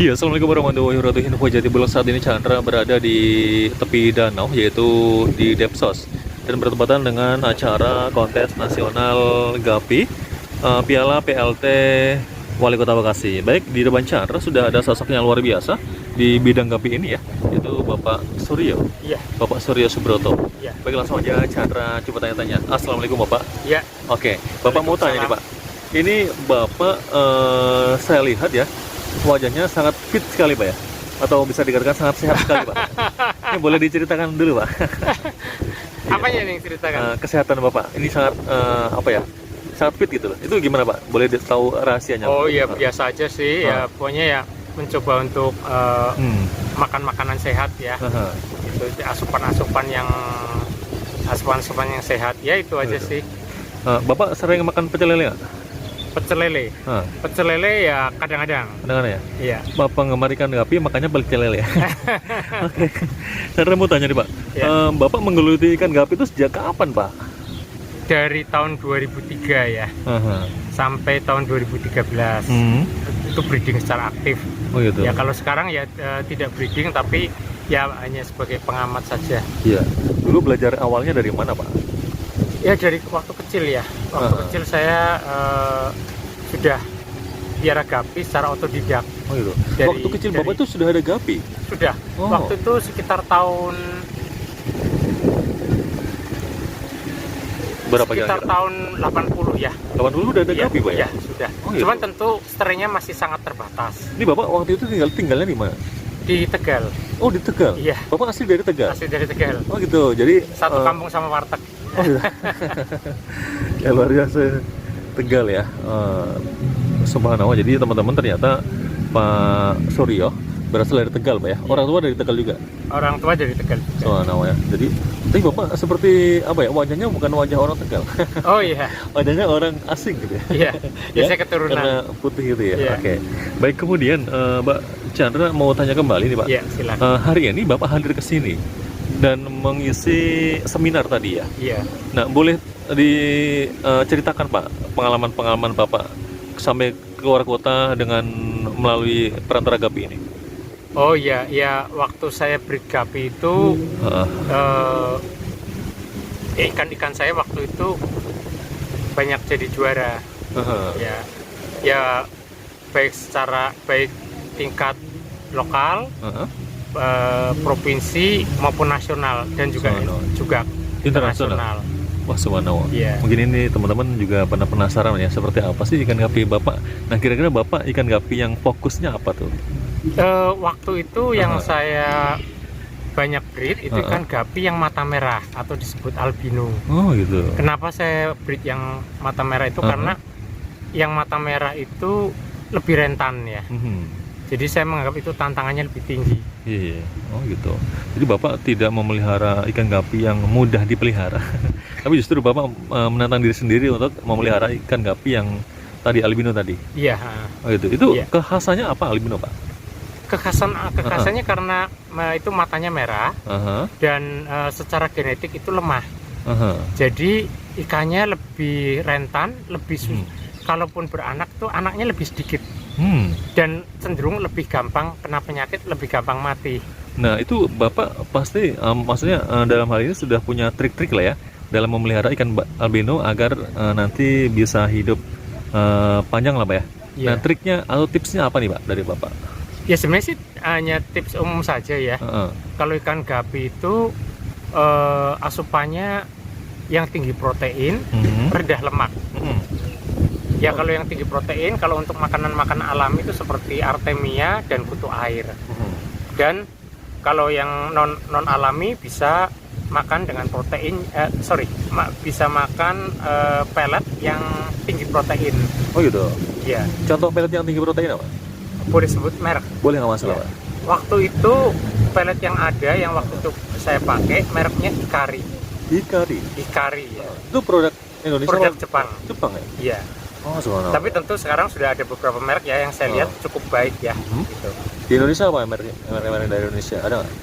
Iya, assalamualaikum warahmatullahi wabarakatuh. Info Jatibulek saat ini Chandra berada di tepi danau, yaitu di Depsos, dan bertepatan dengan acara kontes nasional GAPI Piala PLT Wali Kota Bekasi. Baik, di depan Chandra sudah ada sosok yang luar biasa di bidang GAPI ini ya, yaitu Bapak Suryo. Iya. Bapak Suryo Subroto. Iya. Baik, langsung aja Chandra coba tanya-tanya. Assalamualaikum Bapak. Iya. Oke, Bapak mau tanya nih Pak. Ini Bapak saya lihat ya, wajahnya sangat fit sekali Pak ya, atau bisa dikatakan sangat sehat sekali Pak. Ini boleh diceritakan dulu Pak. Apanya nih ceritakan? Kesehatan Bapak ini sangat apa ya, sangat fit gitu loh. Itu gimana Pak? Boleh tahu rahasianya? Oh iya, biasa aja sih ya, pokoknya ya mencoba untuk makan makanan sehat ya. Itu asupan-asupan yang sehat ya, itu aja sih. Bapak sering makan pecel lele nggak? Pecel lele. Pecel lele ya kadang-kadang. Kadang-kadang ya? Iya. Bapak penggemar ikan gapi makanya pecel lele ya. Oke. Saya mau tanya nih Pak. Ya. Bapak menggeluti ikan gapi itu sejak kapan Pak? Dari tahun 2003 ya. Sampai tahun 2013. Itu breeding secara aktif. Oh gitu. Ya kalau sekarang ya tidak breeding, tapi ya hanya sebagai pengamat saja. Iya. Dulu belajar awalnya dari mana Pak? Ya dari waktu kecil ya. Waktu kecil saya sudah biara gapi secara otodidak. Oh gitu. Waktu kecil Bapak itu sudah ada gapi? Sudah. Waktu itu sekitar tahun berapa sekitar kira-kira? tahun 80 ya. 80 udah ada gapi Pak ya? Iya, sudah. Gitu. Cuman tentu strainnya masih sangat terbatas. Ini Bapak waktu itu tinggalnya di mana? Di Tegal. Oh di Tegal? Iya. Bapak asli dari Tegal? Asli dari Tegal. Oh gitu, jadi satu kampung sama warteg. Oh gitu. Ya luar biasa Tegal ya. Subhanallah, jadi teman-teman ternyata Pak Suryo berasal dari Tegal Pak ya? Orang tua dari Tegal juga? Orang tua dari Tegal juga. Subhanallah ya. Jadi tapi Bapak seperti apa ya, wajahnya bukan wajah orang Tegal. Oh iya. Wajahnya orang asing gitu ya. Iya. Ya, saya keturunan. Karena putih gitu ya. Iya. Oke. Baik, kemudian Mbak Chandra mau tanya kembali nih Pak. Iya, silakan. Hari ini Bapak hadir ke sini dan mengisi seminar tadi ya. Iya. Nah, boleh diceritakan Pak pengalaman-pengalaman Bapak sampai keluar kota dengan melalui perantara gapi ini? Oh iya, ya waktu saya breed gapi itu ikan-ikan saya waktu itu banyak jadi juara. Ya baik tingkat lokal, provinsi maupun nasional, dan juga internasional. Wah, subhanallah. Yeah. Mungkin ini teman-teman juga pernah penasaran ya, seperti apa sih ikan gapi Bapak. Nah, kira-kira Bapak ikan gapi yang fokusnya apa tuh? Waktu itu yang saya banyak breed itu ikan gapi yang mata merah atau disebut albino. Oh gitu. Kenapa saya breed yang mata merah itu? Karena yang mata merah itu lebih rentan ya. Jadi saya menganggap itu tantangannya lebih tinggi. Iya. Oh gitu. Jadi Bapak tidak memelihara ikan gapi yang mudah dipelihara. Tapi justru Bapak menantang diri sendiri untuk memelihara ikan gapi yang tadi albino tadi. Iya. Oh gitu. Itu kekhasannya apa albino Pak? Kekhasannya karena itu matanya merah dan secara genetik itu lemah. Jadi ikannya lebih rentan, lebih kalaupun beranak tuh anaknya lebih sedikit. Dan cenderung lebih gampang kena penyakit, lebih gampang mati. Nah itu Bapak pasti maksudnya dalam hal ini sudah punya trik-trik lah ya dalam memelihara ikan albino agar nanti bisa hidup panjang lah Pak ya. Nah triknya atau tipsnya apa nih Pak dari Bapak? Ya sebenarnya sih hanya tips umum saja ya. Kalau ikan gapi itu asupannya yang tinggi protein, rendah lemak. Ya kalau yang tinggi protein, kalau untuk makanan-makanan alami itu seperti artemia dan kutu air. Dan kalau yang non alami bisa makan dengan protein, bisa makan pelet yang tinggi protein. Oh gitu. Iya. Contoh pelet yang tinggi protein apa? Boleh sebut merek? Boleh, nggak masalah. Ya. Waktu itu pelet yang ada, yang waktu itu saya pakai mereknya Hikari. Hikari ya. Itu produk Indonesia? Produk Jepang. Jepang ya? Iya. Oh, subhanallah. Tapi tentu sekarang sudah ada beberapa merek ya yang saya lihat cukup baik ya. Gitu. Di Indonesia apa merek dari Indonesia? Ada nggak?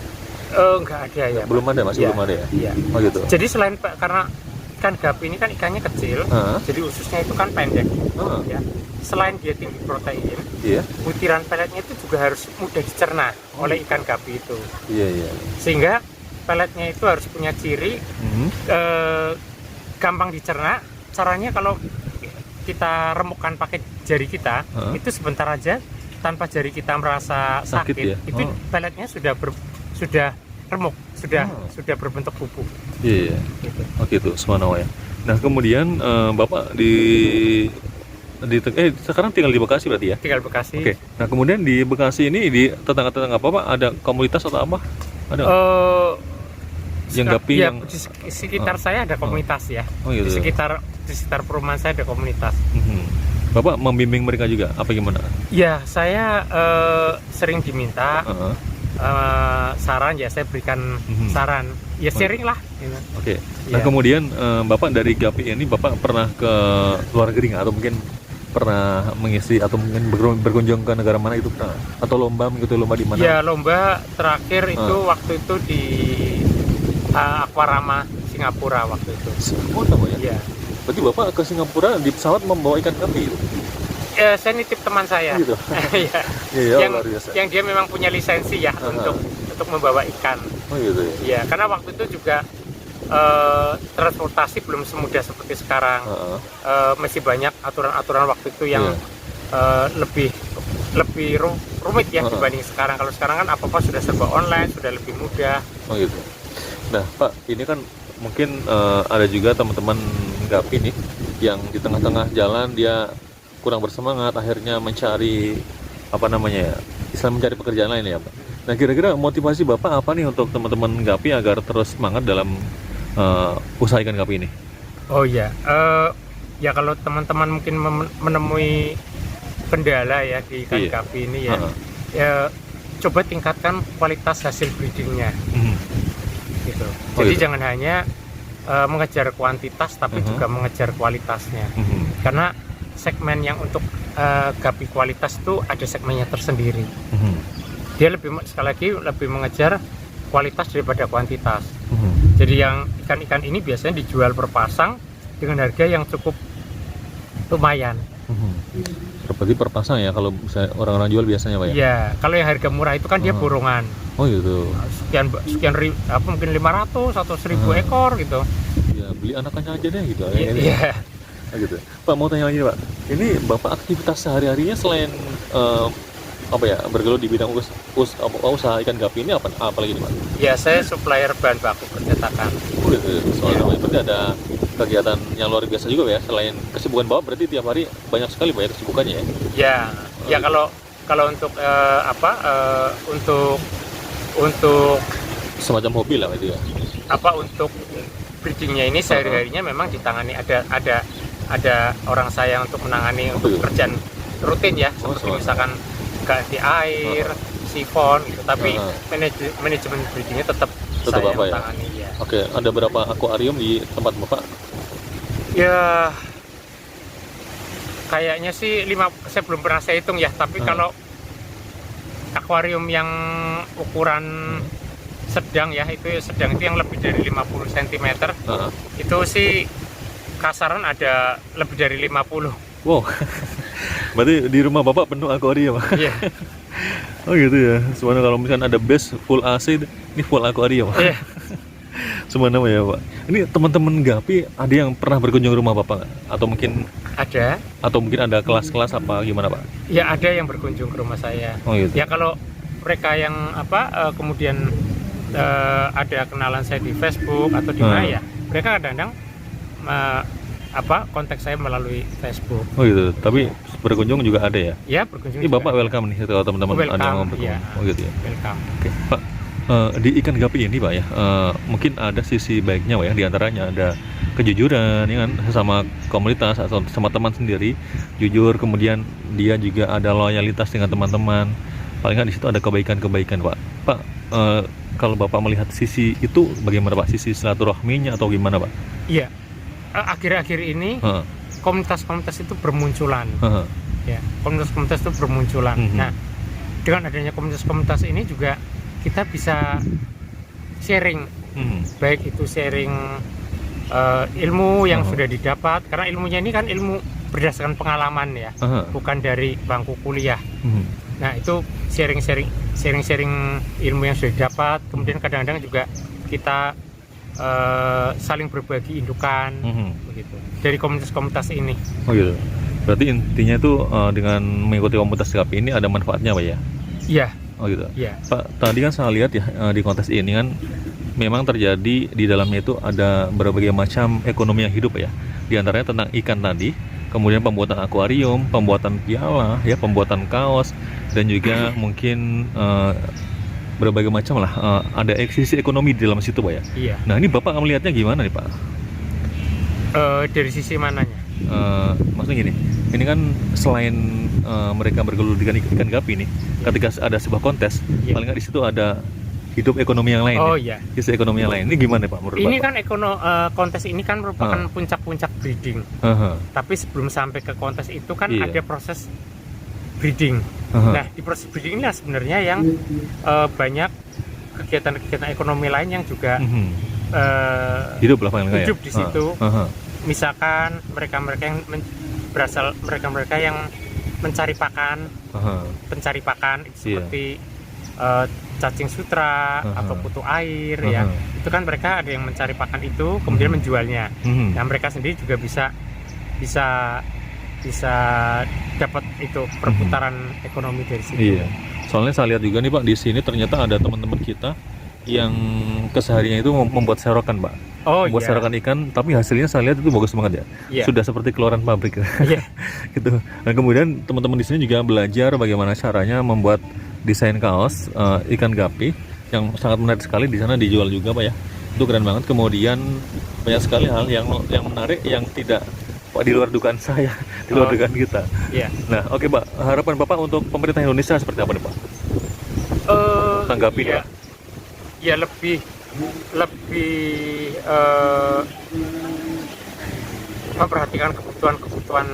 Nggak ada ya. Belum ada, masih belum ada ya? Iya. Oh gitu. Jadi selain karena ikan gapi ini kan ikannya kecil, jadi ususnya itu kan pendek. Ya. Selain dia tinggi protein, butiran peletnya itu juga harus mudah dicerna oleh ikan gapi itu. Sehingga peletnya itu harus punya ciri gampang dicerna. Caranya kalau kita remukkan pakai jari kita, itu sebentar aja tanpa jari kita merasa sakit ya? Itu peletnya sudah remuk, sudah berbentuk bubuk. Gitu. Oke, itu subhanallah ya. Nah, kemudian Bapak sekarang tinggal di Bekasi berarti ya? Tinggal Bekasi. Oke. Nah, kemudian di Bekasi ini di tetangga-tetangga Bapak ada komunitas atau apa? Ada? Yang gapi ya, yang di sekitar saya ada komunitas ya. Gitu. Di sekitar perumahan saya ada komunitas. Bapak membimbing mereka juga apa gimana? Ya, saya sering diminta saran, ya saya berikan saran. Ya sharing lah. Gitu. Oke. Nah, kemudian Bapak dari gapi ini Bapak pernah ke luar negeri nggak? Atau mungkin pernah mengisi atau mungkin berkunjung ke negara mana itu pernah? Atau lomba mengikuti lomba di mana? Ya, lomba terakhir itu waktu itu di Aquarama Singapura waktu itu. Singapura ya? Iya. Berarti Bapak ke Singapura di pesawat membawa ikan gapi itu? Saya nitip teman saya. Gitu. Yang dia memang punya lisensi ya untuk membawa ikan. Gitu ya. Iya, karena waktu itu juga transportasi belum semudah seperti sekarang. Masih banyak aturan-aturan waktu itu yang lebih rumit ya dibanding sekarang. Kalau sekarang kan apa-apa sudah serba online, sudah lebih mudah. Gitu. Nah, Pak, ini kan mungkin ada juga teman-teman gapi nih yang di tengah-tengah jalan dia kurang bersemangat, akhirnya mencari mencari pekerjaan lain ya, Pak. Nah, kira-kira motivasi Bapak apa nih untuk teman-teman gapi agar terus semangat dalam usaha ikan gapi ini? Oh iya, ya kalau teman-teman mungkin menemui kendala ya di ikan gapi ini ya coba tingkatkan kualitas hasil breedingnya. Gitu. Jadi jangan hanya mengejar kuantitas tapi juga mengejar kualitasnya. Karena segmen yang untuk gapi kualitas itu ada segmennya tersendiri. Dia sekali lagi lebih mengejar kualitas daripada kuantitas. Jadi yang ikan-ikan ini biasanya dijual per pasang dengan harga yang cukup lumayan. Berarti per pasang ya kalau misalnya orang-orang jual biasanya, Pak ya? Iya, kalau yang harga murah itu kan dia borongan. Gitu. Sekian mungkin 500 atau 1000 ekor gitu. Ya, beli anakannya aja deh gitu. Iya. Gitu. Pak, mau tanya lagi, Pak. Ini Bapak aktivitas sehari-harinya selain bergelut di bidang usaha ikan gapi ini apa lagi nih, Pak? Ya, saya supplier bahan baku percetakan. Gitu. Soalnya itu ada kegiatan yang luar biasa juga ya, selain kesibukan Bapak berarti tiap hari banyak sekali Pak ya kesibukannya ya? Ya kalau untuk untuk semacam hobi lah itu ya? Untuk breedingnya ini sehari-harinya memang ditangani, ada orang saya untuk menangani untuk pekerjaan rutin ya, seperti misalkan ganti air, sifon gitu, tapi manajemen breedingnya tetap saya yang tangani ya. Oke, ada berapa akuarium di tempat Bapak? Ya, kayaknya sih 5, saya belum pernah saya hitung ya, tapi kalau akuarium yang ukuran sedang ya, itu yang lebih dari 50 cm, itu sih kasaran ada lebih dari 50. Wow, berarti di rumah Bapak penuh akuarium? Iya. Oh gitu ya, sebenarnya kalau misalkan ada base full AC, ini full akuarium. Iya. Sebenarnya ya Pak. Ini teman-teman gapi ada yang pernah berkunjung rumah Bapak nggak? Atau mungkin ada? Atau mungkin ada kelas-kelas apa gimana Pak? Ya ada yang berkunjung ke rumah saya. Oh gitu. Ya kalau mereka yang kemudian ada kenalan saya di Facebook atau di mana ya, mereka kadang-kadang kontak saya melalui Facebook. Oh gitu. Tapi berkunjung juga ada ya? Ya, berkunjung. Ini Bapak welcome nih kalau teman-teman ada yang mau berkunjung. Ya. Oh gitu ya. Welcome. Oke, Pak. Di ikan gapi ini Pak ya, mungkin ada sisi baiknya Pak ya, diantaranya ada kejujuran ya kan, sama komunitas atau sama teman sendiri, jujur, kemudian dia juga ada loyalitas dengan teman-teman, paling nggak di situ ada kebaikan-kebaikan Pak. Pak, kalau Bapak melihat sisi itu bagaimana Pak, sisi silaturahminya atau gimana Pak? Iya, akhir-akhir ini komunitas-komunitas itu bermunculan, ya, komunitas-komunitas itu bermunculan. Nah, dengan adanya komunitas-komunitas ini juga kita bisa sharing, baik itu sharing ilmu yang sudah didapat, karena ilmunya ini kan ilmu berdasarkan pengalaman ya, bukan dari bangku kuliah. Nah itu sharing ilmu yang sudah didapat. Kemudian kadang-kadang juga kita saling berbagi indukan, begitu dari komunitas-komunitas ini. Oh gitu. Berarti intinya itu dengan mengikuti komunitas GAPI ini ada manfaatnya Pak ya? Iya. Oh gitu. Iya. Pak, tadi kan saya lihat ya di kontes ini kan memang terjadi di dalamnya itu ada berbagai macam ekonomi yang hidup ya. Di antaranya tentang ikan tadi, kemudian pembuatan akuarium, pembuatan piala, ya, pembuatan kaos, dan juga mungkin berbagai macam lah. Ada sisi ekonomi di dalam situ Pak ya. Iya. Nah ini Bapak melihatnya gimana nih Pak? Dari sisi mananya? Maksudnya gini, ini kan selain mereka bergelut dengan ikan gapi nih, ketika ada sebuah kontes, paling nggak di situ ada hidup ekonomi yang lain. Iya. Sisi ekonomi yang lain. Ini gimana Pak menurut ini Bapak? Kan kontes ini kan merupakan puncak-puncak breeding. Tapi sebelum sampai ke kontes itu kan ada proses breeding. Nah di proses breeding ini sebenarnya yang banyak kegiatan-kegiatan ekonomi lain yang juga hidup lah paling hidup di situ. Misalkan mereka-mereka yang mereka yang mencari pakan, pencari pakan seperti cacing sutra atau kutu air ya. Itu kan mereka ada yang mencari pakan itu kemudian menjualnya. Nah mereka sendiri juga bisa dapat itu perputaran ekonomi dari situ. Iya. Soalnya saya lihat juga nih Pak, di sini ternyata ada teman-teman kita yang kesehariannya itu membuat serokan Pak. Membuat serokan ikan, tapi hasilnya saya lihat itu bagus banget ya. Sudah seperti keluaran pabrik. Gitu. Dan kemudian teman-teman di sini juga belajar bagaimana caranya membuat desain kaos ikan gapi yang sangat menarik sekali. Di sana dijual juga Pak ya. Itu keren banget. Kemudian banyak sekali hal yang menarik yang tidak di luar dugaan saya, di luar dugaan kita. Nah, oke Pak, harapan Bapak untuk pemerintah Indonesia seperti apa nih Pak? Tanggapi Pak. Ya lebih memperhatikan kebutuhan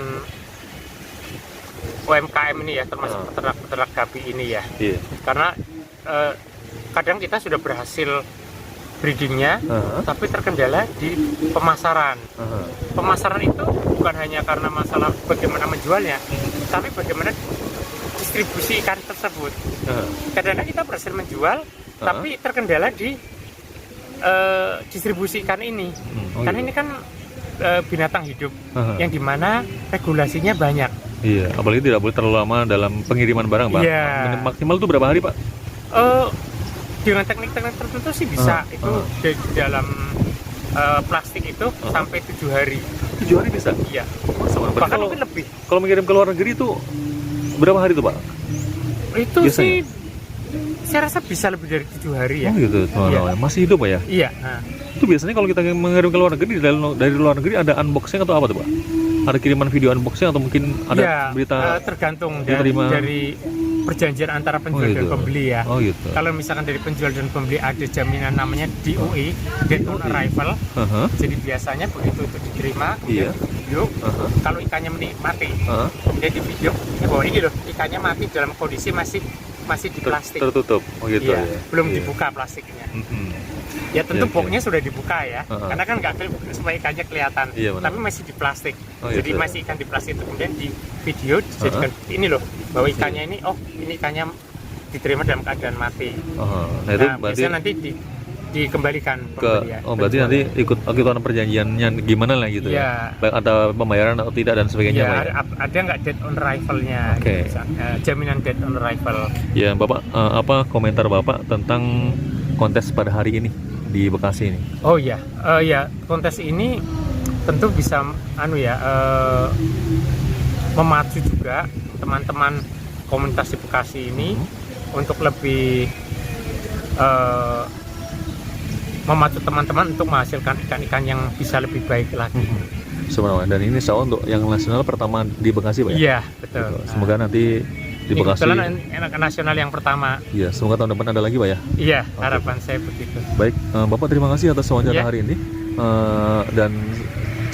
UMKM ini ya, termasuk peternak gapi ini ya. Karena kadang kita sudah berhasil breedingnya, tapi terkendala di pemasaran. Pemasaran itu bukan hanya karena masalah bagaimana menjualnya, tapi bagaimana distribusi ikan tersebut. Kadang-kadang kita berhasil menjual, tapi terkendala di distribusi ikan ini. Karena ini kan binatang hidup yang dimana regulasinya banyak. Iya, apalagi tidak boleh terlalu lama dalam pengiriman barang Pak. Maksimal itu berapa hari Pak? Dengan teknik-teknik tertentu sih bisa itu di dalam plastik itu sampai 7 hari. 7 hari bisa? Iya. Bahkan mungkin lebih. Kalau mengirim ke luar negeri itu berapa hari itu Pak? Itu biasanya sih saya rasa bisa lebih dari 7 hari ya. Oh gitu. Masih hidup Pak ya? Iya. Itu biasanya kalau kita mengirim ke luar negeri, dari luar negeri ada unboxing atau apa tuh Pak? Ada kiriman video unboxing atau mungkin ada berita? Tergantung dari perjanjian antara penjual dan pembeli ya. Kalau misalkan dari penjual dan pembeli ada jaminan namanya DOA, Date on Arrival. Jadi biasanya begitu itu diterima, kemudian di video, kalau ikannya mati, kemudian di video, bahwa ini loh ikannya mati dalam kondisi masih di plastik. Tertutup. Belum dibuka plastiknya. Ya tentu boxnya sudah dibuka ya, karena kan nggak supaya ikannya kelihatan, tapi masih di plastik. Jadi masih ikan di plastik itu kemudian di video dijadikan ini loh, bahwa ikannya ini ini ikannya diterima dalam keadaan mati. Nah itu berarti biasanya nanti dikembalikan ke berarti nanti ikutan perjanjiannya gimana lah gitu ya. Baik ada pembayaran atau tidak dan sebagainya ada nggak date on arrival-nya jaminan date on arrival. Ya Bapak, apa komentar Bapak tentang kontes pada hari ini di Bekasi ini? Ya kontes ini tentu bisa memacu juga teman-teman komunitas di Bekasi ini untuk lebih memacu teman-teman untuk menghasilkan ikan-ikan yang bisa lebih baik lagi. Sebenarnya, dan ini insya Allah untuk yang nasional pertama di Bekasi Pak ya? Iya betul. Semoga nanti di Bekasi nasional yang pertama. Iya, semoga tahun depan ada lagi Pak ya? Iya, harapan saya begitu. Baik, Bapak terima kasih atas wawancara hari ini, dan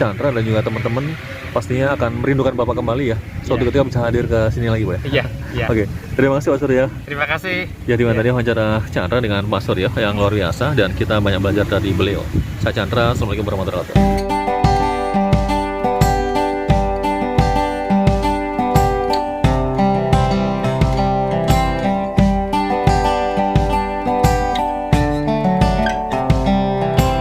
Chandra dan juga teman-teman pastinya akan merindukan Bapak kembali ya. Suatu ketika bisa hadir ke sini lagi, Pak ya. Iya, iya. Oke, terima kasih Pak Surya. Terima kasih. Jadi tadi wawancara Chandra dengan Pak Surya yang luar biasa dan kita banyak belajar dari beliau. Saya Chandra, Assalamualaikum warahmatullahi wabarakatuh.